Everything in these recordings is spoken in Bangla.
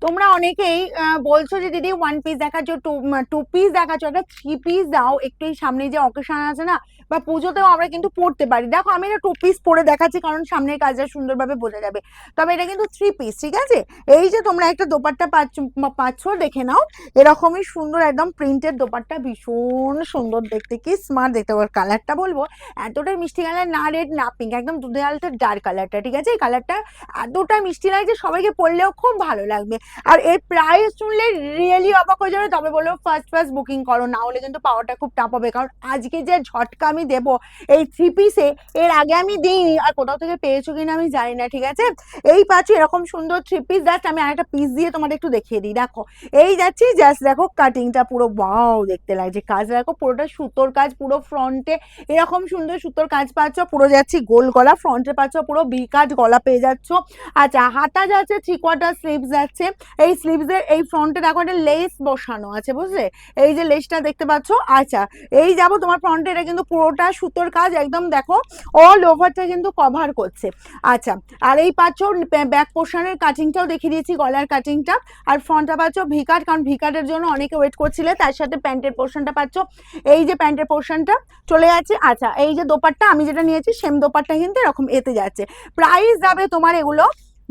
তোমরা অনেকেই বলছো যে দিদি ওয়ান পিস দেখাচ্ছ, টু পিস দেখাচ্ছ, একটা থ্রি পিস দাও। একটু এই সামনে যে অকেশন আছে না, বা পুজোতেও আমরা কিন্তু পড়তে পারি। দেখো আমি এটা টু পিস পরে দেখাচ্ছি কারণ সামনের কাজটা সুন্দরভাবে বোঝা যাবে, তবে এটা কিন্তু থ্রি পিস, ঠিক আছে। এই যে তোমরা একটা দোপাট্টা পাচ্ছ, দেখে নাও। এরকমই সুন্দর একদম প্রিন্টেড দোপাট্টা, ভীষণ সুন্দর দেখতে, কি স্মার্ট দেখতে। কালারটা বলবো এতটাই মিষ্টি কালার, না রেড না পিঙ্ক, একদম দুধে আলতে ডার্ক কালারটা, ঠিক আছে। এই কালারটা এতটা মিষ্টি লাগছে, সবাইকে পরলেও খুব ভালো লাগবে। আর এর প্রাইস শুনলে রিয়েলি অবাক হয়ে যাবে। তবে বলবো ফার্স্ট ফার্স্ট বুকিং করো, না হলে কিন্তু পাওয়াটা খুব টাফ হবে। কারণ আজকে যে ঝটকা আমি দেবো এই থ্রি পিসে, এর আগে আমি দিইনি, আর কোথাও থেকে পেয়েছো কিনা আমি জানি না, ঠিক আছে। এই পাচ্ছি এরকম সুন্দর থ্রি পিস। জাস্ট আমি আরেকটা পিস দিয়ে তোমাদের একটু দেখিয়ে দিই, দেখো। এই যাচ্ছি, জাস্ট দেখো কাটিংটা পুরো ওয়াও দেখতে লাগছে। কাজ দেখো, পুরোটা সুতোর কাজ, পুরো ফ্রন্টে এরকম সুন্দর সুতোর কাজ পাচ্ছ। পুরো যাচ্ছি গোল গলা, ফ্রন্টে পাচ্ছ পুরো বি কাট গলা পেয়ে যাচ্ছ। আচ্ছা, হাতা যাচ্ছে থ্রি কোয়ার্টার স্লিভস যাচ্ছে। এই স্লিভসের এই ফ্রন্টে দেখো একটা লেস বসানো আছে, বুঝলে, এই যে লেসটা দেখতে পাচ্ছ। আচ্ছা, এই যাবো তোমার ফ্রন্টে, এটা কিন্তু পুরোটা সুতোর কাজ, একদম দেখো অল ওভারটা কিন্তু কভার করছে। আচ্ছা, আর এই পাচ্ছ ব্যাক পোর্শনের কাটিংটাও দেখিয়ে দিয়েছি, গলার কাটিংটা। আর ফ্রন্টটা পাচ্ছ ভিকাট, কারণ ভিকাটের জন্য অনেকে ওয়েট করছিলে। তার সাথে প্যান্টের পোর্শনটা পাচ্ছ, এই যে প্যান্টের পোর্শনটা চলে যাচ্ছে। আচ্ছা, এই যে দোপাট্টা আমি যেটা নিয়েছি, সেম দোপাট্টা কিন্তু এরকম এতে যাচ্ছে। প্রাইস যাবে তোমার এগুলো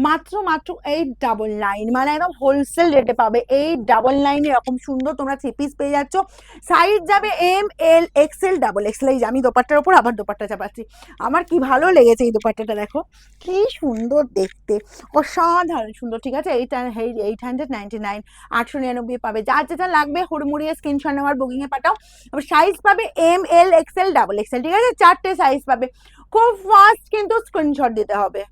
মাত্র মাত্র 899, মানে একদম হোলসেল রেটে পাবে। 899 এরকম সুন্দর তোমরা থ্রি পিস পেয়ে যাচ্ছ। সাইজ যাবে এম, এল, এক্সেল, ডাবল এক্সেল। এই যে আমি দোপাট্টার উপর আবার দোপাট্টা চাপাচ্ছি, আমার কি ভালো লেগেছে এই দোপাট্টাটা, দেখো কি সুন্দর দেখতে, অসাধারণ সুন্দর, ঠিক আছে। 899, 899 পাবে। যার যেটা লাগবে হুড়মুড়িয়ে স্ক্রিনশট নেওয়ার, বুকিং এ পাঠাও। সাইজ পাবে এম, এল, এক্সেল, ডাবল এক্সেল, ঠিক আছে। চারটে সাইজ পাবে। খুব ফাস্ট কিন্তু স্ক্রিনশট দিতে হবে।